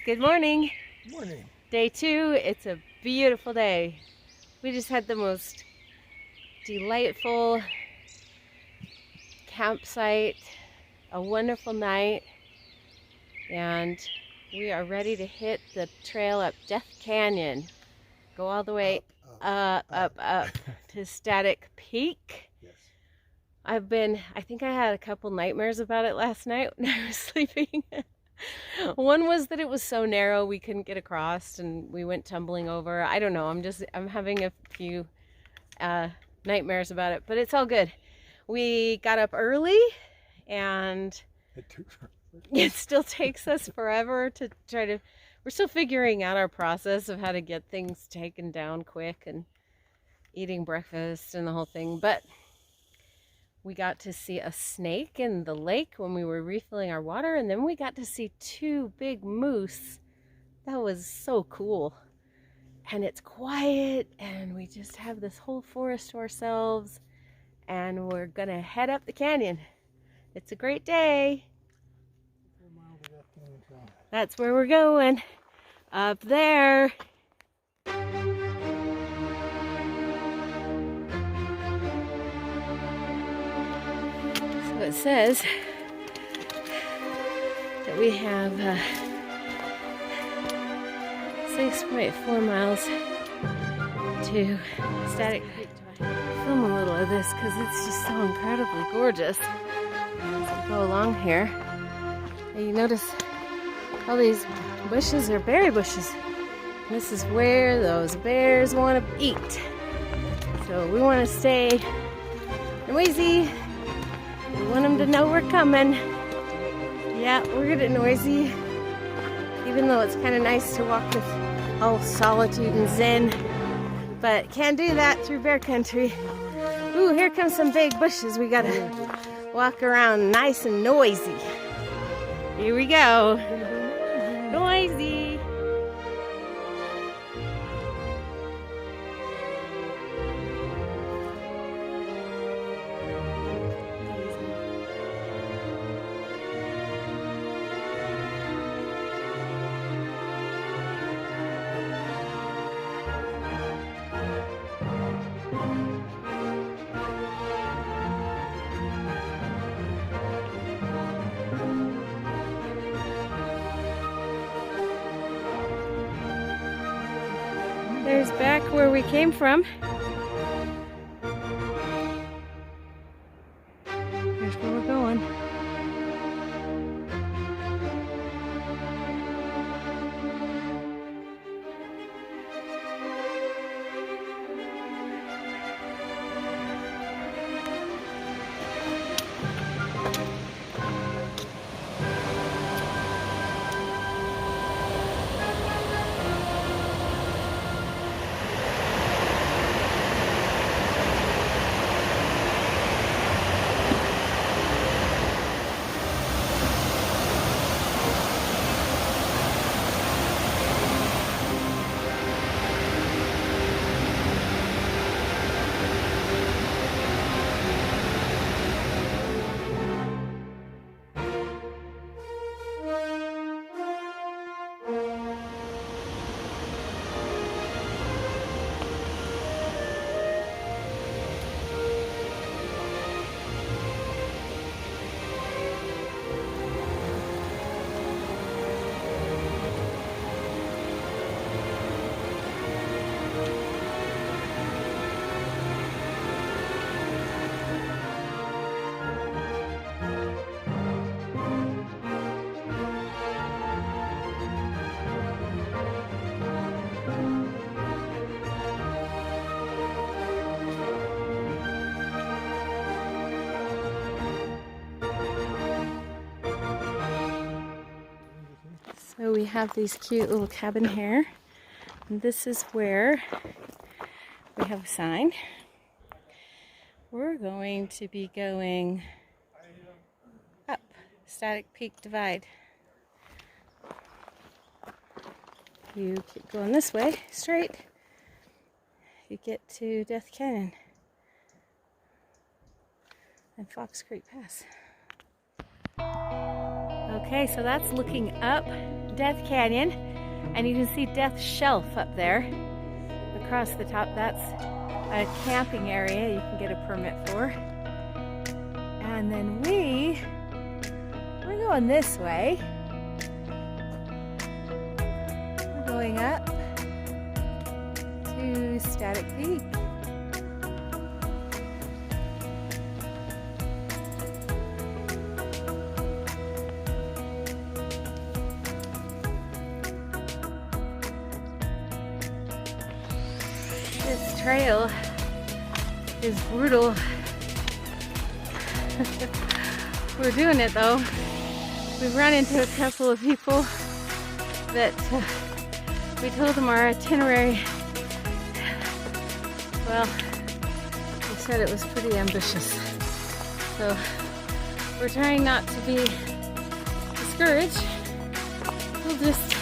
Good morning. Good morning. Day 2. It's a beautiful day. We just had the most delightful campsite, a wonderful night, and we are ready to hit the trail up Death Canyon. Go all the way up to Static Peak. Yes. I think I had a couple nightmares about it last night when I was sleeping. One was that it was so narrow we couldn't get across and we went tumbling over. I don't know, I'm having a few nightmares about it, but it's all good. We got up early and it still takes us forever to we're still figuring out our process of how to get things taken down quick and eating breakfast and the whole thing, but we got to see a snake in the lake when we were refilling our water, and then we got to see 2 big moose. That was so cool. And it's quiet, and we just have this whole forest to ourselves, and we're gonna head up the canyon. It's a great day. That's where we're going, up there. It says that we have 6.4 miles to Static Peak. Film a little of this because it's just so incredibly gorgeous as we go along here. And you notice all these bushes are berry bushes. This is where those bears want to eat. So we want to stay noisy. We want them to know we're coming. Yeah, we're good at noisy. Even though it's kind of nice to walk with all solitude and zen. But can't do that through bear country. Ooh, here comes some big bushes. We gotta walk around nice and noisy. Here we go. Noisy. There's back where we came from. Here's where we're going. So we have these cute little cabin here. And this is where we have a sign. We're going to be going up Static Peak Divide. You keep going this way, straight, you get to Death Canyon and Fox Creek Pass. Okay, so that's looking up Death Canyon, and you can see Death Shelf up there across the top. That's a camping area you can get a permit for. And then we're going this way. We're going up to Static Peak. This trail is brutal. We're doing it though. We've run into a couple of people that we told them our itinerary. Well, they said it was pretty ambitious. So we're trying not to be discouraged. We'll just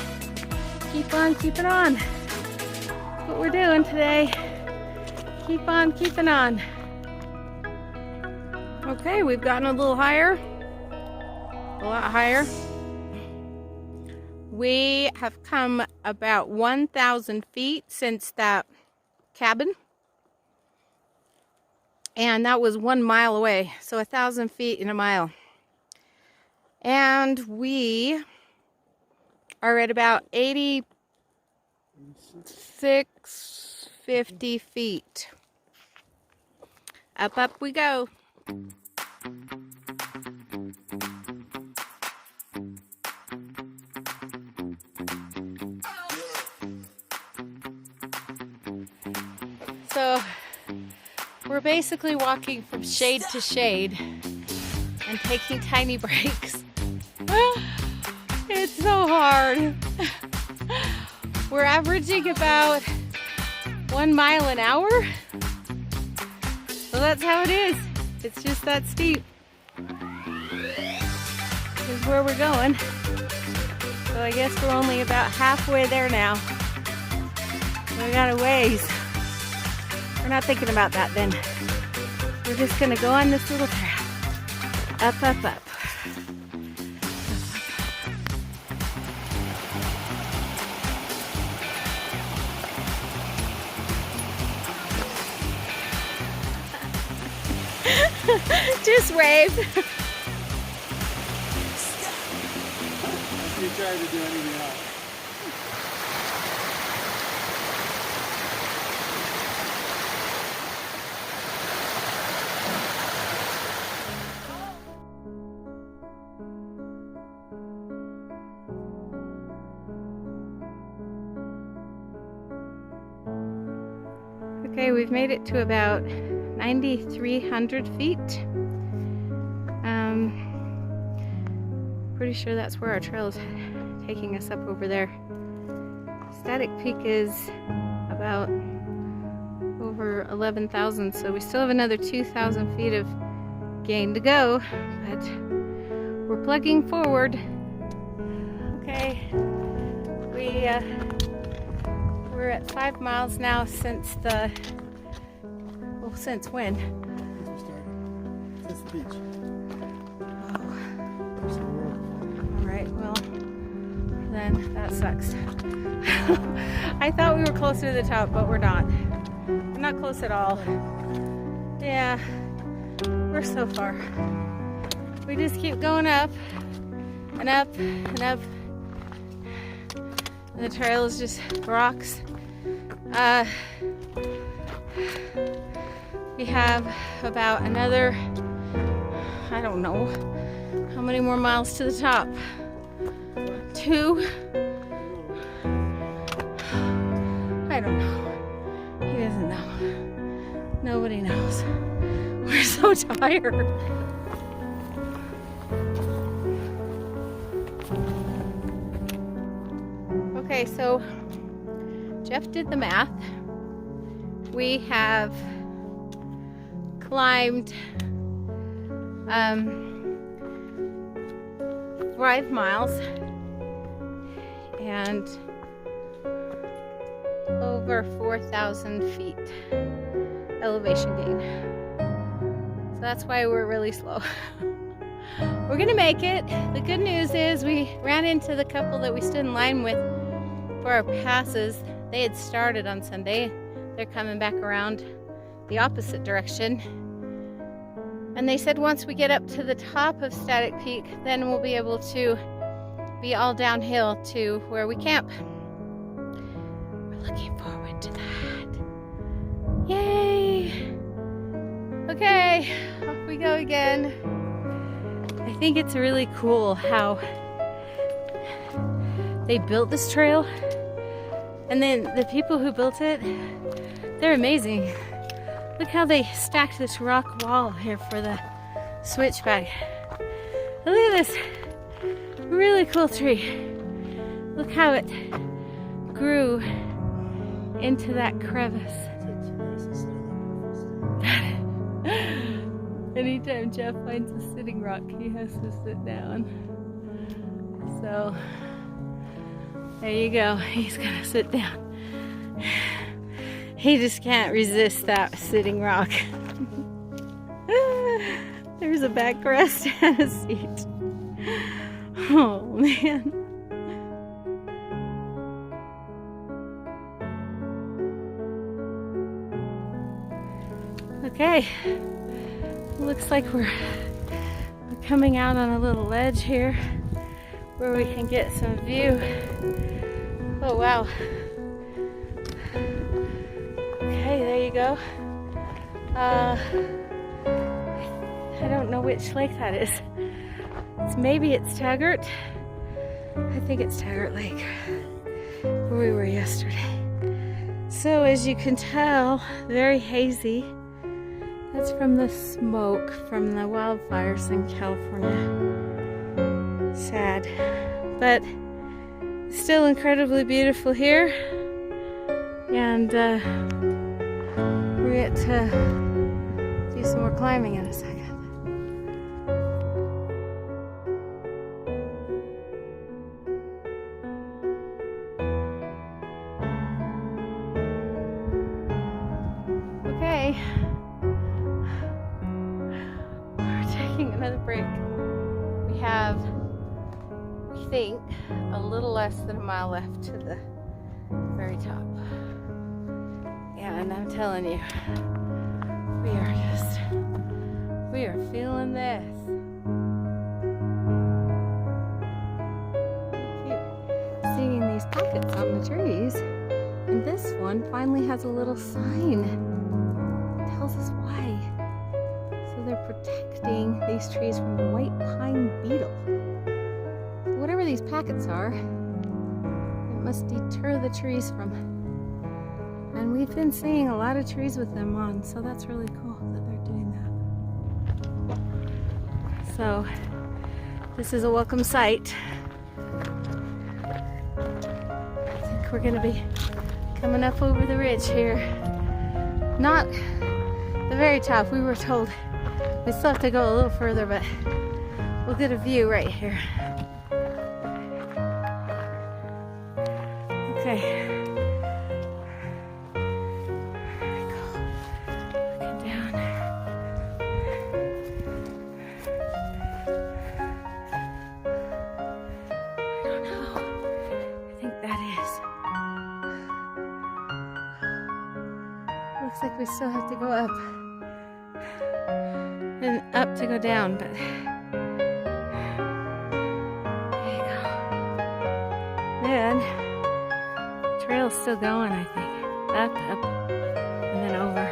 keep on keeping on. What we're doing today. Keep on keeping on. Okay, we've gotten a little higher. A lot higher. We have come about 1,000 feet since that cabin. And that was 1 mile away. So 1,000 feet in a mile. And we are at about 8650 feet. Up we go. So we're basically walking from shade to shade and taking tiny breaks. It's so hard. We're averaging about 1 mile an hour. So that's how it is. It's just that steep. This is where we're going. So I guess we're only about halfway there now. We got a ways. We're not thinking about that then. We're just gonna go on this little trail. Up, up, up. Just wave. You tried to do anything else. Okay, we've made it to about 9,300 feet. Pretty sure that's where our trail is taking us up over there. Static Peak is about over 11,000, so we still have another 2,000 feet of gain to go, but we're plugging forward. Okay, we're at 5 miles now since the, well, since when? Since we started. Since the beach. Alright, well, then that sucks. I thought we were closer to the top, but we're not. We're not close at all. Yeah, we're so far. We just keep going up and up and up. And the trail is just rocks. We have about another, I don't know, how many more miles to the top? 2? I don't know. He doesn't know. Nobody knows. We're so tired. Okay, so Jeff did the math. We have climbed 5 miles and over 4,000 feet elevation gain. So that's why we're really slow. we're gonna make it. The good news is we ran into the couple that we stood in line with for our passes. They had started on Sunday. They're coming back around the opposite direction. And they said once we get up to the top of Static Peak, then we'll be able to be all downhill to where we camp. We're looking forward to that. Yay! Okay, off we go again. I think it's really cool how they built this trail, and then the people who built it, they're amazing. Look how they stacked this rock wall here for the switchback. Look at this really cool tree. Look how it grew into that crevice. Anytime Jeff finds a sitting rock, he has to sit down. So, there you go. He's gonna sit down. He just can't resist that sitting rock. There's a backrest and a seat. Oh, man. Okay. Looks like we're coming out on a little ledge here where we can get some view. Oh, wow. Okay, there you go. I don't know which lake that is. Maybe it's Taggart. I think it's Taggart Lake, where we were yesterday. So as you can tell, very hazy. That's from the smoke from the wildfires in California. Sad, but still incredibly beautiful here. And we get to do some more climbing in a second. Okay. Another break. We have, we think, a little less than a mile left to the very top. Yeah, and I'm telling you, we are feeling this. Keep seeing these pockets on the trees, and this one finally has a little sign. It tells us why. They're protecting these trees from the white pine beetle. So whatever these packets are, it must deter the trees from. And we've been seeing a lot of trees with them on, so that's really cool that they're doing that. So this is a welcome sight. I think we're gonna be coming up over the ridge here. Not the very top, we were told. We still have to go a little further, but we'll get a view right here. Okay. There we go. Looking down. I don't know. I think that is. Looks like we still have to go up. And up to go down, but there you go. Then the trail's still going, I think. Up, and then over.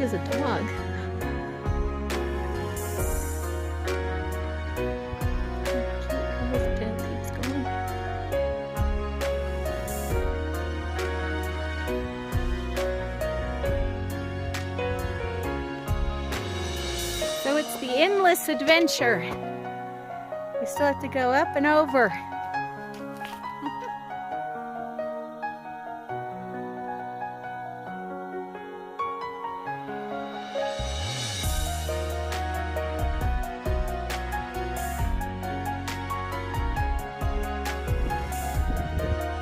big as a dog. His tail keeps going. So it's the endless adventure. We still have to go up and over.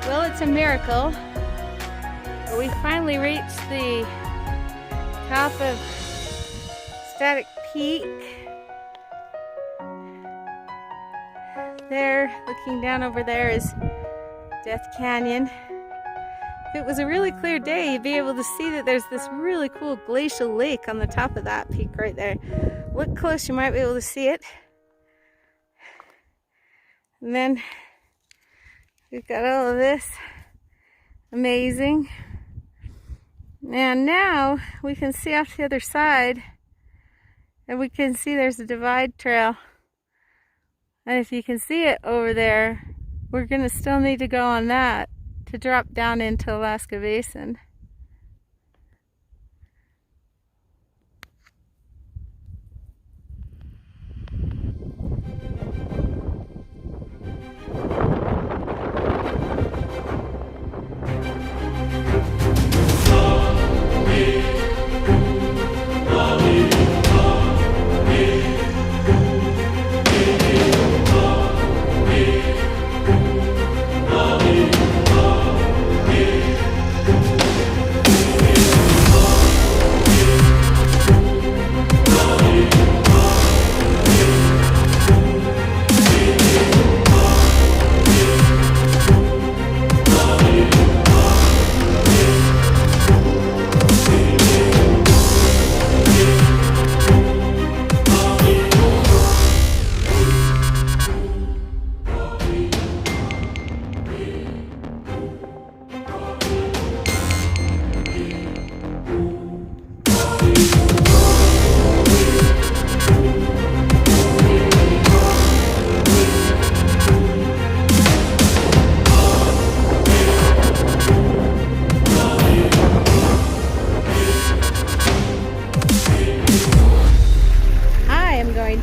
Well, it's a miracle, but we finally reached the top of Static Peak. There, looking down over there, is Death Canyon. If it was a really clear day, you'd be able to see that there's this really cool glacial lake on the top of that peak right there. Look close, you might be able to see it. And then we've got all of this. Amazing. And now we can see off the other side, and we can see there's a divide trail. And if you can see it over there, we're going to still need to go on that to drop down into Alaska Basin.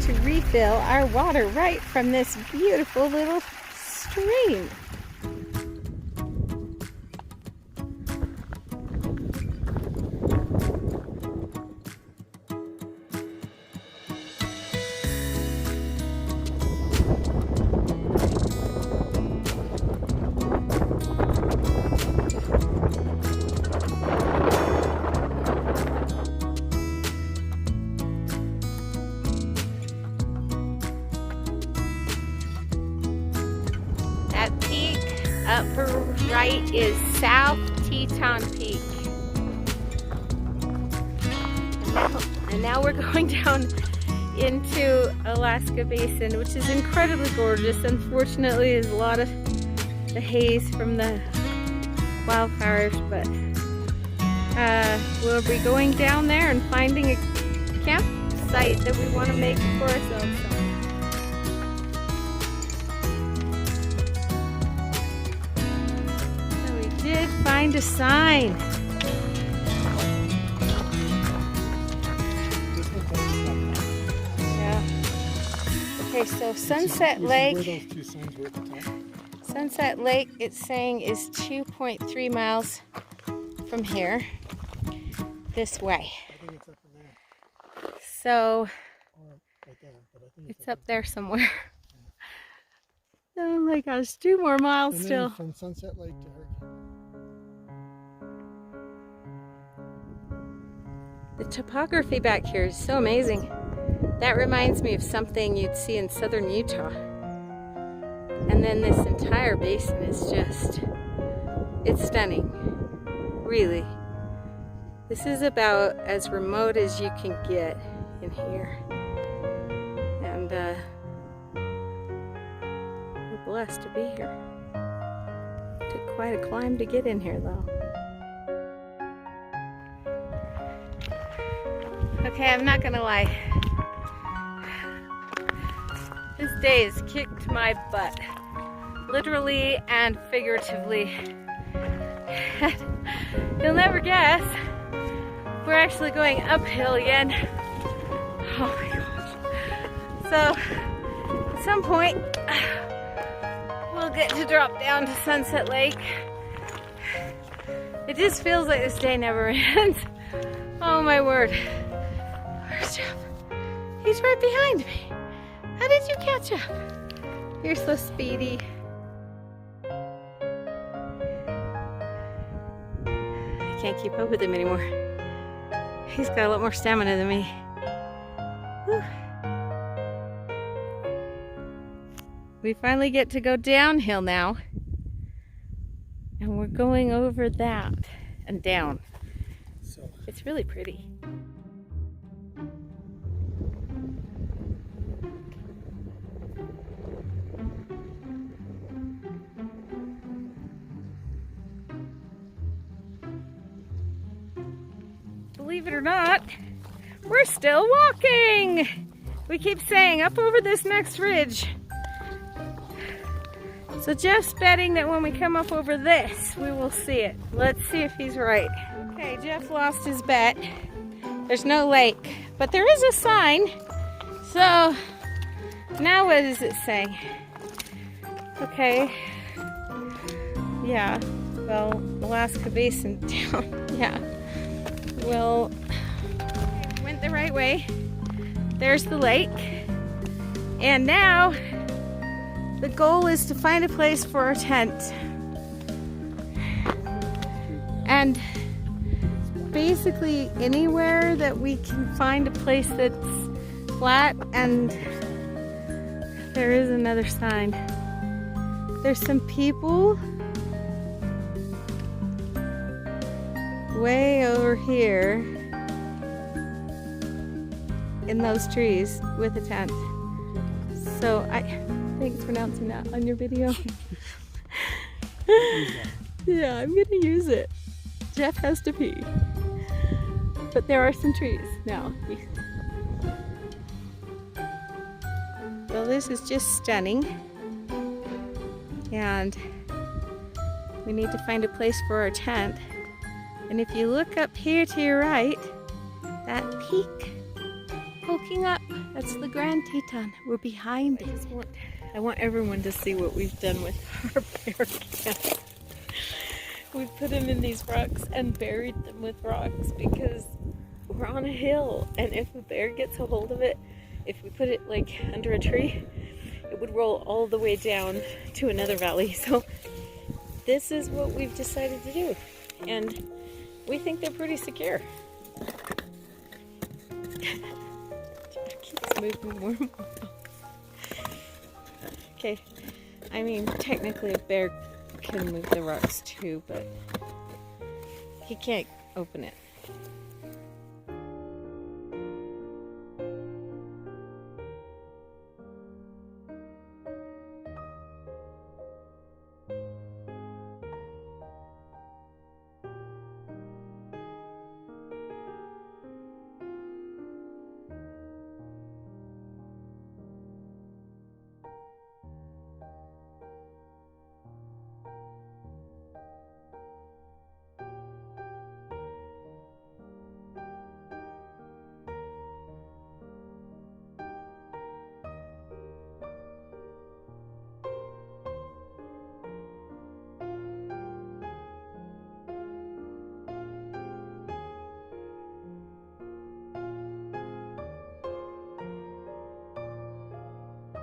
To refill our water right from this beautiful little stream. Upper right is South Teton Peak. And now we're going down into Alaska Basin, which is incredibly gorgeous. Unfortunately, there's a lot of the haze from the wildfires, but we'll be going down there and finding a campsite that we want to make for ourselves. Did find a sign. Yeah. Okay, so Sunset Lake. Sunset Lake, it's saying, is 2.3 miles from here, this way. I think it's up in there. So Right there, but I think it's up there somewhere. Oh my gosh, 2 more miles and still. then from Sunset Lake to Hurricane. The topography back here is so amazing. That reminds me of something you'd see in southern Utah. And then this entire basin is just, it's stunning, really. This is about as remote as you can get in here. And we're blessed to be here. Took quite a climb to get in here though. Okay, I'm not gonna lie. This day has kicked my butt. Literally and figuratively. You'll never guess. We're actually going uphill again. Oh my gosh. So, at some point, we'll get to drop down to Sunset Lake. It just feels like this day never ends. Oh my word. Where's Jeff? He's right behind me. How did you catch up? You're so speedy. I can't keep up with him anymore. He's got a lot more stamina than me. Whew. We finally get to go downhill now. And we're going over that and down. So It's really pretty. Believe it or not, we're still walking. We keep saying up over this next ridge. So Jeff's betting that when we come up over this, we will see it. Let's see if he's right. Okay, Jeff lost his bet. There's no lake, but there is a sign. So now what is it saying? Okay. Yeah, well, Alaska Basin down. Yeah. Well, we went the right way. There's the lake. And now the goal is to find a place for our tent. And basically anywhere that we can find a place that's flat, and there is another sign. There's some people way over here in those trees with a tent. So thanks for announcing that on your video. Yeah, I'm gonna use it. Jeff has to pee. But there are some trees now. Well, this is just stunning. And we need to find a place for our tent. And if you look up here to your right, that peak poking up, that's the Grand Teton. We're behind it. I want everyone to see what we've done with our bear cats. We've put them in these rocks and buried them with rocks because we're on a hill, and if a bear gets a hold of it, if we put it like under a tree, it would roll all the way down to another valley. So this is what we've decided to do, and we think they're pretty secure. It keeps moving more and more. Okay, I mean, technically a bear can move the rocks too, but he can't open it.